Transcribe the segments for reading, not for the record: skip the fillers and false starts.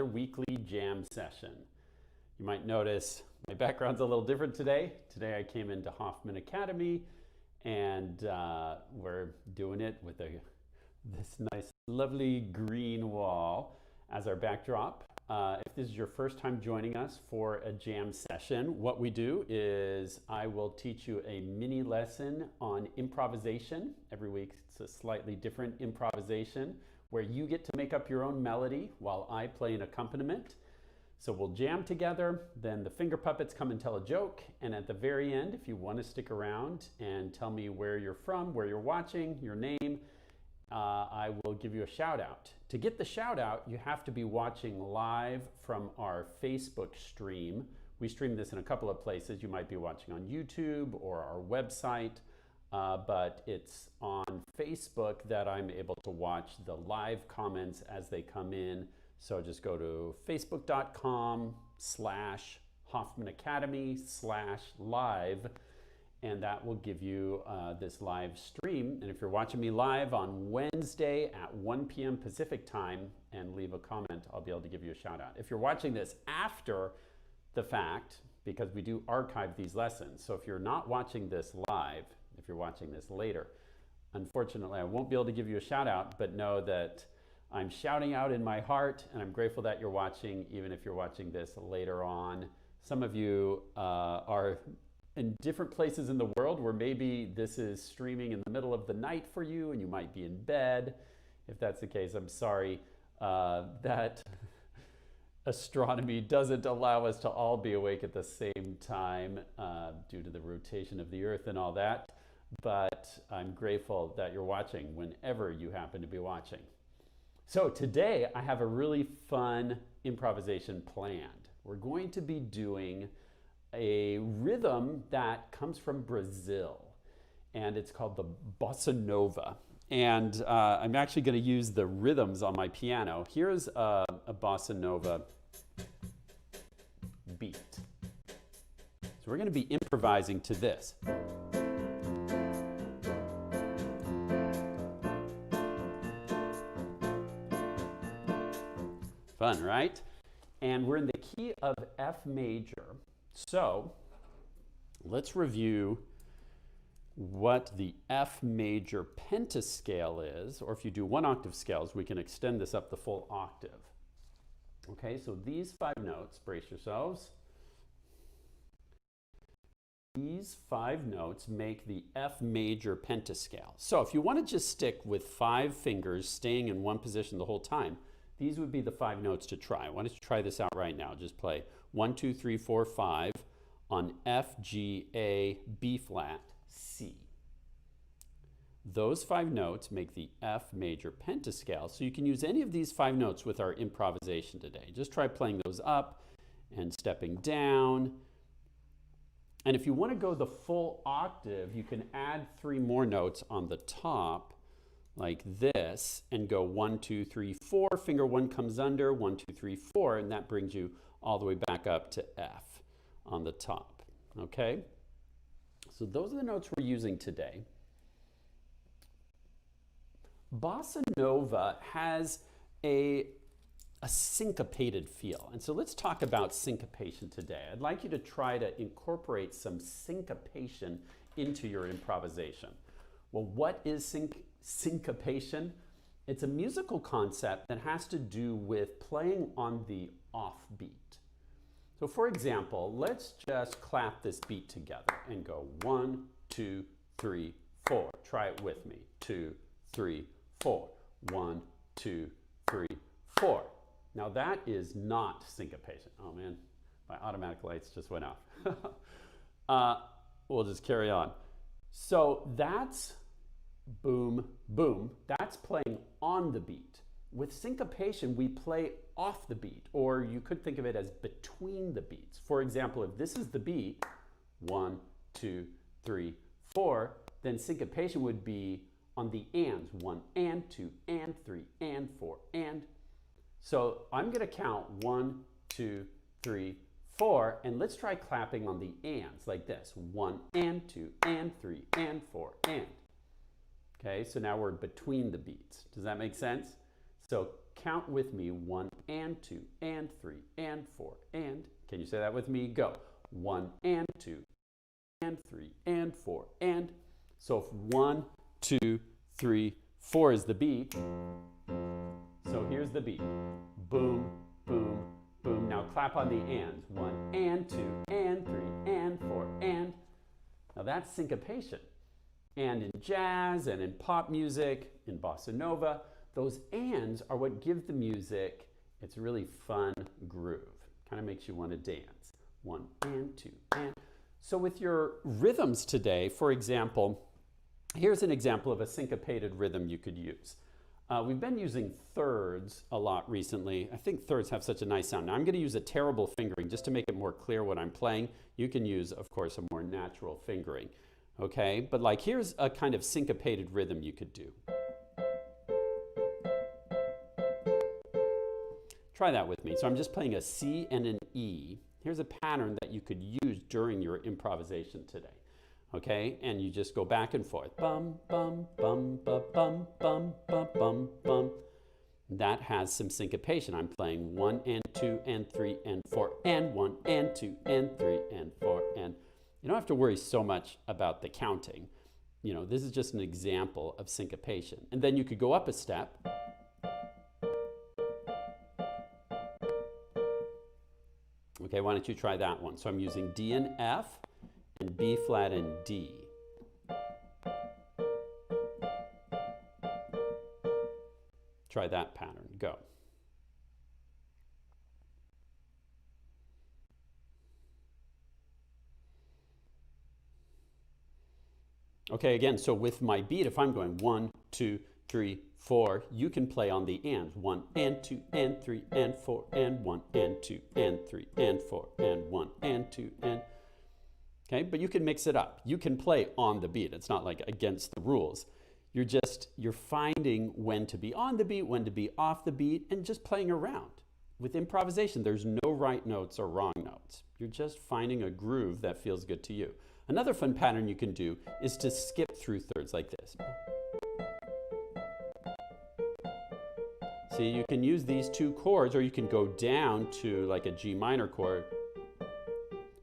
weekly jam session. You might notice my background's a little different today. Today I came into Hoffman Academy and we're doing it with this nice lovely green wall as our backdrop. If this is your first time joining us for a jam session, what we do is I will teach you a mini lesson on improvisation. Every week it's a slightly different improvisation where you get to make up your own melody while I play an accompaniment. So we'll jam together, then the finger puppets come and tell a joke, and at the very end, if you want to stick around and tell me where you're from, where you're watching, your name, I will give you a shout out. To get the shout out, you have to be watching live from our Facebook stream. We stream this in a couple of places. You might be watching on YouTube or our website, but it's on Facebook that I'm able to watch the live comments as they come in. So just go to facebook.com/Hoffman Academy/live, and that will give you this live stream. And if you're watching me live on Wednesday at 1 p.m. Pacific time and leave a comment, I'll be able to give you a shout out. If you're watching this after the fact, because we do archive these lessons, so if you're not watching this live, if you're watching this later, unfortunately I won't be able to give you a shout out, but know that I'm shouting out in my heart, and I'm grateful that you're watching, even if you're watching this later on. Some of you are in different places in the world where maybe this is streaming in the middle of the night for you, and you might be in bed. If that's the case, I'm sorry that astronomy doesn't allow us to all be awake at the same time due to the rotation of the Earth and all that. But I'm grateful that you're watching whenever you happen to be watching. So today I have a really fun improvisation planned. We're going to be doing a rhythm that comes from Brazil, and it's called the bossa nova. And I'm actually going to use the rhythms on my piano. Here's a bossa nova beat. So we're going to be improvising to this. Fun, right? And we're in the key of F major. So let's review what the F major pentascale is, or if you do one octave scales, we can extend this up the full octave. Okay, so these 5 notes, brace yourselves. These 5 notes make the F major pentascale. So if you want to just stick with 5 fingers staying in one position the whole time, these would be the 5 notes to try. Why don't you try this out right now? Just play 1, 2, 3, 4, 5 on F, G, A, B flat, C. Those 5 notes make the F major pentascale. So you can use any of these 5 notes with our improvisation today. Just try playing those up and stepping down. And if you want to go the full octave, you can add 3 more notes on the top like this and go 1, 2, 3, 4. Finger 1 comes under, 1, 2, 3, 4, and that brings you all the way back up to F on the top. Okay? So those are the notes we're using today. Bossa nova has a syncopated feel. And so let's talk about syncopation today. I'd like you to try to incorporate some syncopation into your improvisation. Well, what is syncopation? It's a musical concept that has to do with playing on the offbeat. So for example, let's just clap this beat together and go 1, 2, 3, 4. Try it with me. 2, 3, 4. 1, 2, 3, 4. Now that is not syncopation. Oh man, my automatic lights just went off. We'll just carry on. So that's boom, boom. That's playing on the beat. With syncopation, we play off the beat, or you could think of it as between the beats. For example, if this is the beat, 1, 2, 3, 4, then syncopation would be on the ands, 1 and 2 and 3 and 4 and. So I'm going to count 1, 2, 3, 4, and let's try clapping on the ands like this. 1 and 2 and 3 and 4 and. Okay, so now we're between the beats. Does that make sense? So count with me, 1 and 2 and 3 and 4 and, can you say that with me? Go. 1 and 2 and 3 and 4 and. So if 1, 2, 3, 4 is the beat, so here's the beat. Boom, boom, boom. Now clap on the ands. 1 and 2 and 3 and 4 and. Now that's syncopation. And in jazz and in pop music, in bossa nova, those ands are what give the music its really fun groove. Kind of makes you want to dance. 1 and 2 and. So with your rhythms today, for example, here's an example of a syncopated rhythm you could use. We've been using thirds a lot recently. I think thirds have such a nice sound. Now I'm going to use a terrible fingering just to make it more clear what I'm playing. You can use, of course, a more natural fingering. Okay, but like here's a kind of syncopated rhythm you could do. Try that with me. So I'm just playing a C and an E. Here's a pattern that you could use during your improvisation today. Okay, and you just go back and forth. Bum, bum, bum, ba, bum, bum, ba, bum, bum. That has some syncopation. I'm playing 1 and 2 and 3 and 4 and 1 and 2 and 3 and 4 and. You don't have to worry so much about the counting. You know, this is just an example of syncopation. And then you could go up a step. Okay, why don't you try that one? So I'm using D and F and B flat and D. Try that pattern. Go. Okay, again, so with my beat, if I'm going 1, 2, 3, 4, you can play on the ands. 1 and 2 and 3 and 4 and 1 and 2 and 3 and 4 and 1 and 2 and. Okay, but you can mix it up. You can play on the beat. It's not like against the rules. You're finding when to be on the beat, when to be off the beat, and just playing around. With improvisation, there's no right notes or wrong notes. You're just finding a groove that feels good to you. Another fun pattern you can do is to skip through thirds like this. See, you can use these two chords, or you can go down to like a G minor chord.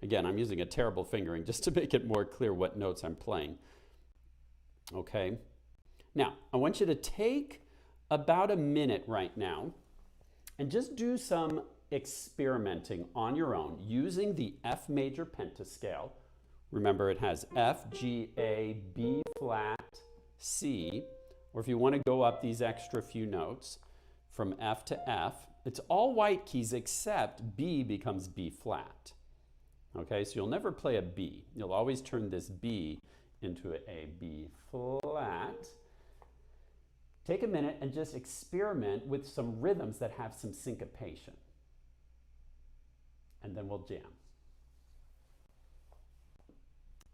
Again, I'm using a terrible fingering just to make it more clear what notes I'm playing. Okay. Now, I want you to take about a minute right now and just do some experimenting on your own using the F major pentascale. Remember, it has F, G, A, B flat, C, or if you want to go up these extra few notes from F to F, it's all white keys except B becomes B flat. Okay, so you'll never play a B. You'll always turn this B into a B flat. Take a minute and just experiment with some rhythms that have some syncopation. And then we'll jam.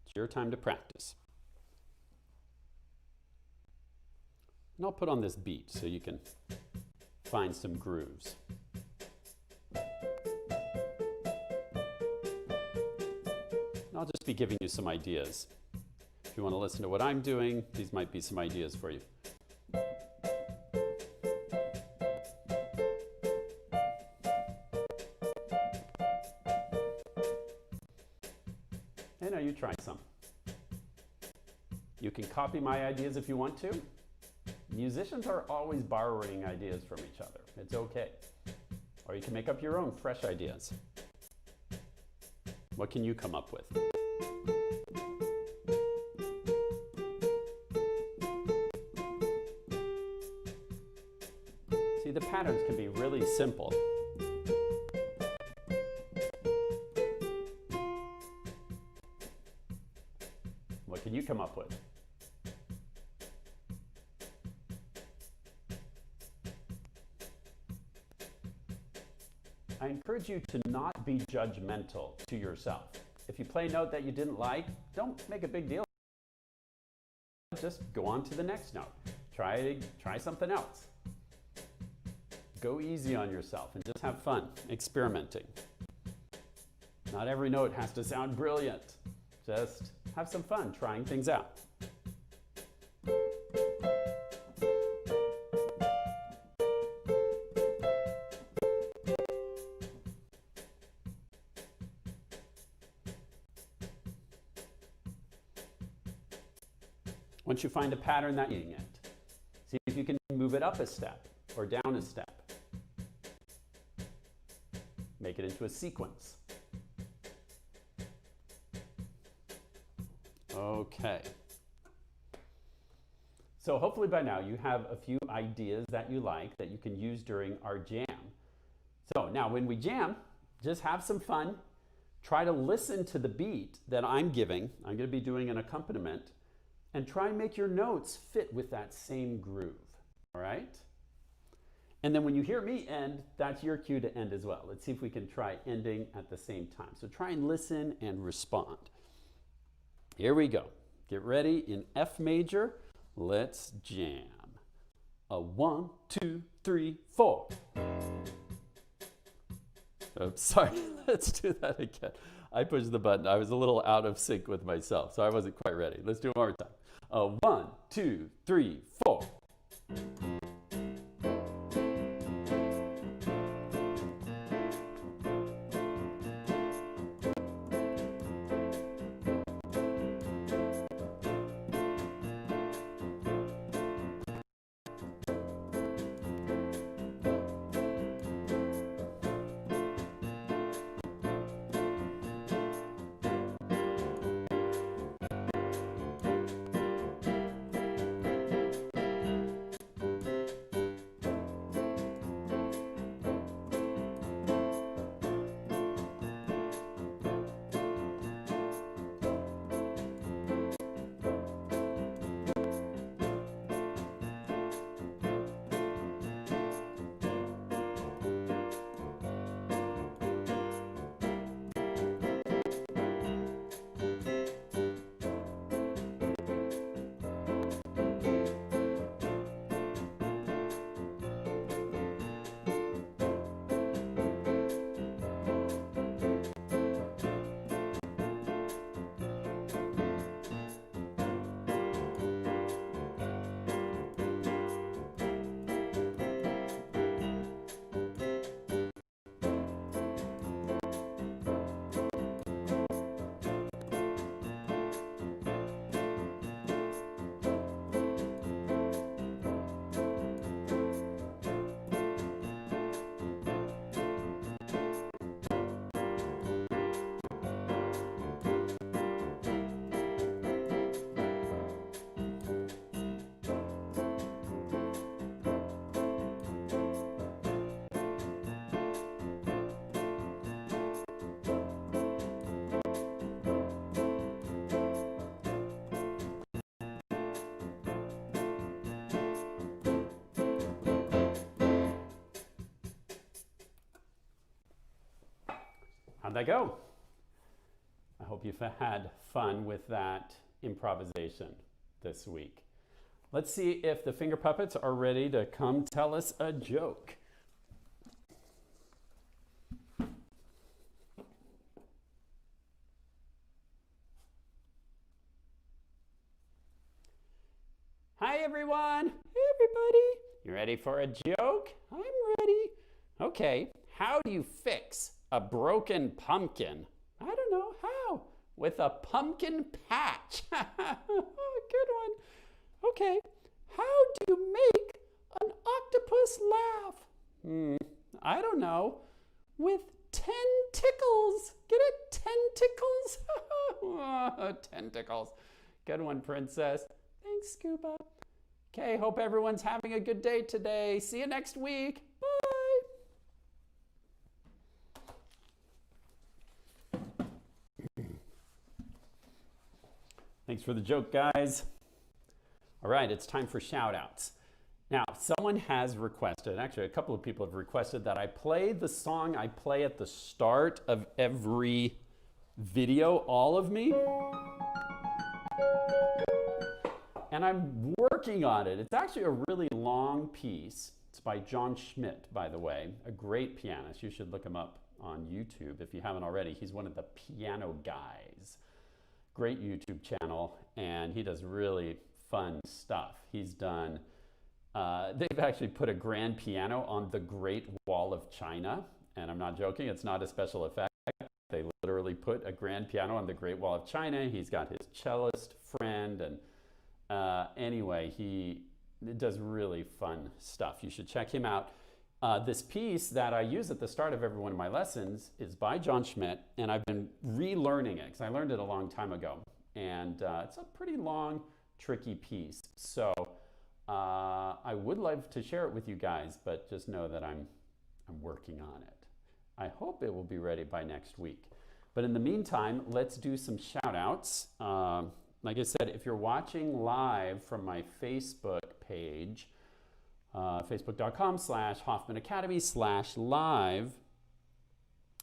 It's your time to practice. And I'll put on this beat so you can find some grooves. And I'll just be giving you some ideas. If you want to listen to what I'm doing, these might be some ideas for you. And now you try some. You can copy my ideas if you want to. Musicians are always borrowing ideas from each other. It's okay. Or you can make up your own fresh ideas. What can you come up with? See, the patterns can be really simple. What can you come up with? I encourage you to not be judgmental to yourself. If you play a note that you didn't like, don't make a big deal. Just go on to the next note. Try something else. Go easy on yourself and just have fun experimenting. Not every note has to sound brilliant. Just have some fun trying things out. Once you find a pattern that's it, see if you can move it up a step or down a step. Make it into a sequence. Okay. So hopefully by now you have a few ideas that you like that you can use during our jam. So now when we jam, just have some fun. Try to listen to the beat that I'm giving. I'm going to be doing an accompaniment. And try and make your notes fit with that same groove. All right? And then when you hear me end, that's your cue to end as well. Let's see if we can try ending at the same time. So try and listen and respond. Here we go. Get ready in F major. Let's jam. A 1, 2, 3, 4. Oops, sorry. Let's do that again. I pushed the button. I was a little out of sync with myself, so I wasn't quite ready. Let's do it one more time. A 1, 2, 3, 4. How'd that go? I hope you've had fun with that improvisation this week. Let's see if the finger puppets are ready to come tell us a joke. Hi everyone. Hey everybody. You ready for a joke? I'm ready. Okay, how do you fix a broken pumpkin? I don't know. How? With a pumpkin patch. Good one. Okay. How do you make an octopus laugh? I don't know. With 10 tickles. Get it? 10 tickles? Oh, 10 tickles. Good one, princess. Thanks, Scuba. Okay, hope everyone's having a good day today. See you next week. Bye. Thanks for the joke, guys. All right, it's time for shout-outs. Now, someone has requested, actually a couple of people have requested that I play the song I play at the start of every video, All of Me. And I'm working on it. It's actually a really long piece. It's by Schmidt, by the way, a great pianist. You should look him up on YouTube if you haven't already. He's one of the piano guys. Great YouTube channel, and he does really fun stuff. He's done, they've actually put a grand piano on the Great Wall of China, and I'm not joking, it's not a special effect. They literally put a grand piano on the Great Wall of China. He's got his cellist friend, and Anyway, he does really fun stuff. You should check him out. This piece that I use at the start of every one of my lessons is by John Schmidt, and I've been relearning it because I learned it a long time ago. And it's a pretty long, tricky piece. So I would love to share it with you guys, but just know that I'm working on it. I hope it will be ready by next week. But in the meantime, let's do some shout outs. Like I said, if you're watching live from my Facebook page, facebook.com/Hoffman Academy/live,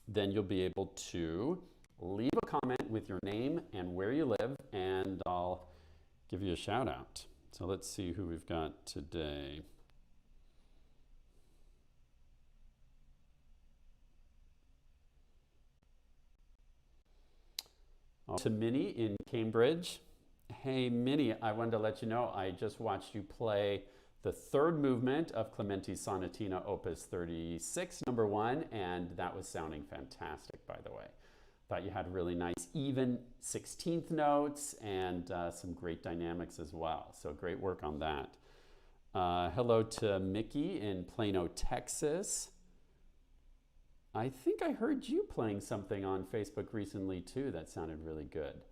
then you'll be able to leave a comment with your name and where you live, and I'll give you a shout out. So let's see who we've got today. To Minnie in Cambridge. Hey Minnie, I wanted to let you know I just watched you play the third movement of Clementi's Sonatina Opus 36, number 1, and that was sounding fantastic, by the way. Thought you had really nice even 16th notes and some great dynamics as well. So great work on that. Hello to Mickey in Plano, Texas. I think I heard you playing something on Facebook recently too that sounded really good.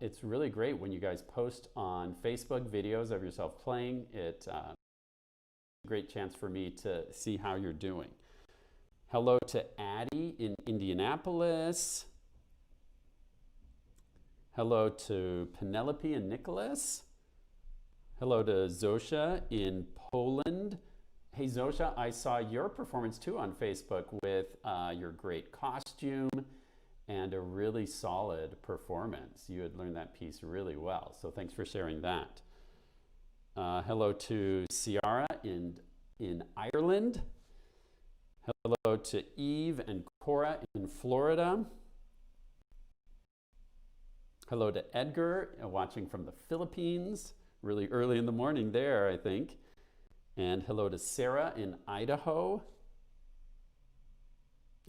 It's really great when you guys post on Facebook videos of yourself playing. It's a great chance for me to see how you're doing. Hello to Addie in Indianapolis. Hello to Penelope and Nicholas. Hello to Zosha in Poland. Hey Zosha, I saw your performance too on Facebook with your great costume and a really solid performance. You had learned that piece really well, so thanks for sharing that. Hello to Ciara in Ireland. Hello to Eve and Cora in Florida. Hello to Edgar, watching from the Philippines, really early in the morning there, I think. And hello to Sarah in Idaho.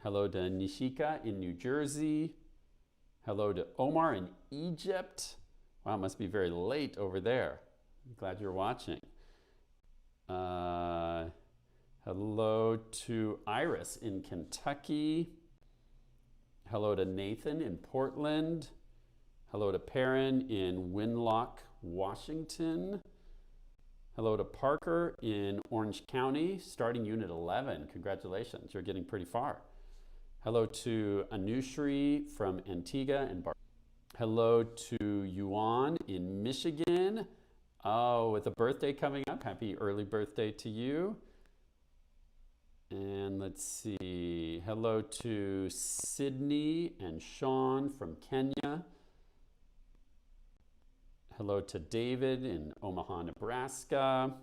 Hello to Nishika in New Jersey. Hello to Omar in Egypt. Wow, it must be very late over there. I'm glad you're watching. Hello to Iris in Kentucky. Hello to Nathan in Portland. Hello to Perrin in Winlock, Washington. Hello to Parker in Orange County, starting Unit 11. Congratulations, you're getting pretty far. Hello to Anushri from Antigua and Barbuda. Hello to Yuan in Michigan. Oh, with a birthday coming up, happy early birthday to you. And let's see, hello to Sydney and Sean from Kenya. Hello to David in Omaha, Nebraska.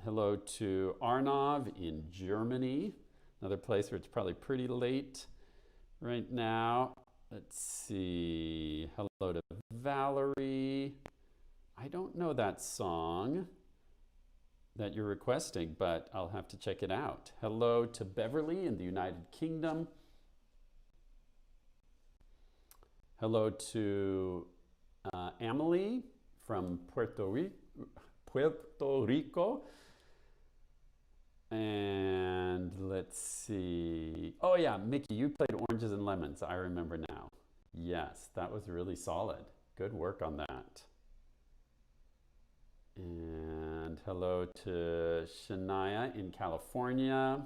Hello to Arnav in Germany, another place where it's probably pretty late right now. Let's see, hello to Valerie. I don't know that song that you're requesting, but I'll have to check it out. Hello to Beverly in the United Kingdom. Hello to Emily from Puerto Rico. And let's see. Oh yeah, Mickey, you played Oranges and Lemons. I remember now. Yes, that was really solid. Good work on that. And hello to Shania in California.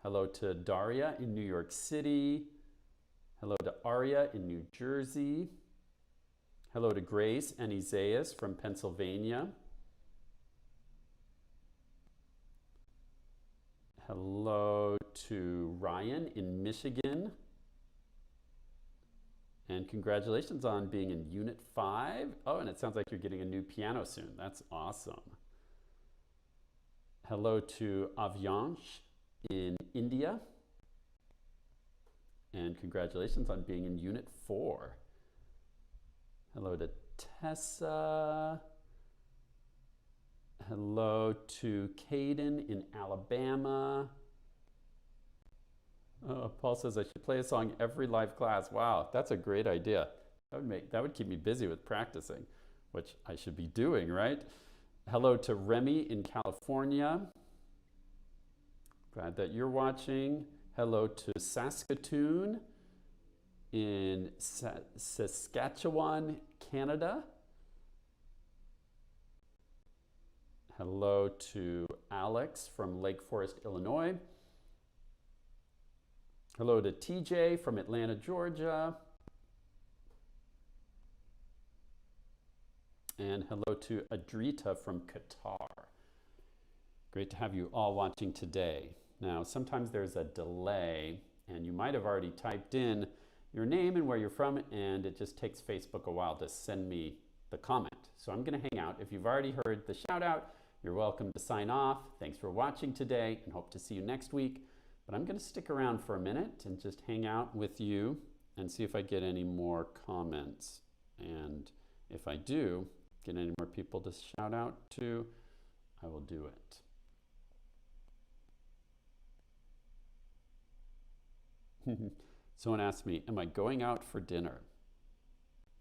Hello to Daria in New York City. Hello to Aria in New Jersey. Hello to Grace and Isaias from Pennsylvania. Hello to Ryan in Michigan. And congratulations on being in Unit 5. Oh, and it sounds like you're getting a new piano soon. That's awesome. Hello to Avyansh in India. And congratulations on being in Unit 4. Hello to Tessa. Hello to Caden in Alabama. Paul says I should play a song every live class. Wow, that's a great idea. That would keep me busy with practicing. which I should be doing, right? Hello to Remy in California. Glad that you're watching. Hello to Saskatoon in Saskatchewan, Canada. Hello to Alex from Lake Forest, Illinois. Hello to TJ from Atlanta, Georgia. And hello to Adrita from Qatar. Great to have you all watching today. Now, sometimes there's a delay, and you might have already typed in your name and where you're from, and it just takes Facebook a while to send me the comment. So I'm going to hang out. If you've already heard the shout out, you're welcome to sign off. Thanks for watching today, and hope to see you next week. But I'm going to stick around for a minute and just hang out with you and see if I get any more comments. And if I do get any more people to shout out to, I will do it. Someone asked me, am I going out for dinner?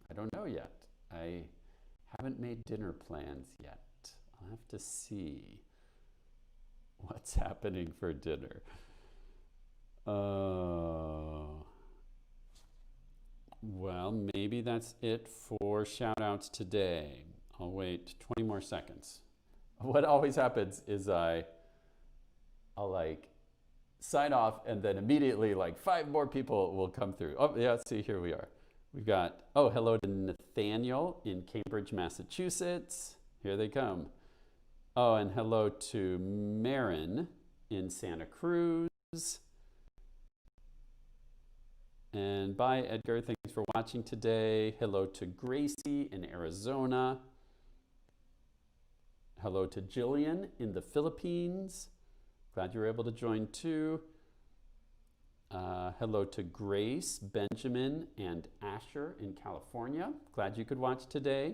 I don't know yet. I haven't made dinner plans yet. I'll have to see what's happening for dinner. Well, maybe that's it for shout outs today. I'll wait 20 more seconds. What always happens is I'll like sign off, and then immediately like 5 more people will come through. Oh yeah, see, here we are. We've got, oh, hello to Nathaniel in Cambridge, Massachusetts. Here they come. Oh, and hello to Marin in Santa Cruz. And bye, Edgar. Thanks for watching today. Hello to Gracie in Arizona. Hello to Jillian in the Philippines. Glad you were able to join too. Hello to Grace, Benjamin, and Asher in California. Glad you could watch today.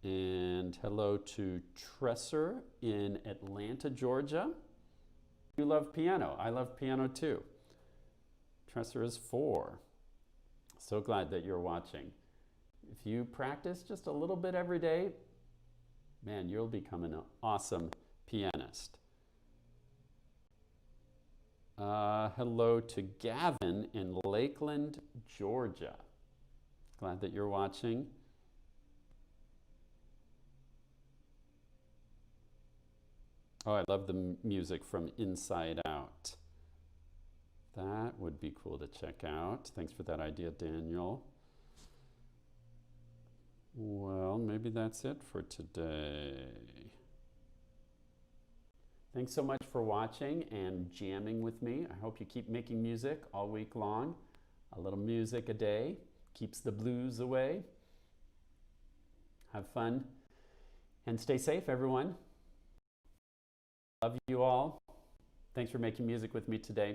And hello to Tresser in Atlanta, Georgia. You love piano. I love piano too. Tresser is 4. So glad that you're watching. If you practice just a little bit every day, man, you'll become an awesome pianist. Hello to Gavin in Lakeland, Georgia. Glad that you're watching. Oh, I love the music from Inside Out. That would be cool to check out. Thanks for that idea, Daniel. Well, maybe that's it for today. Thanks so much for watching and jamming with me. I hope you keep making music all week long. A little music a day keeps the blues away. Have fun and stay safe, everyone. Love you all. Thanks for making music with me today.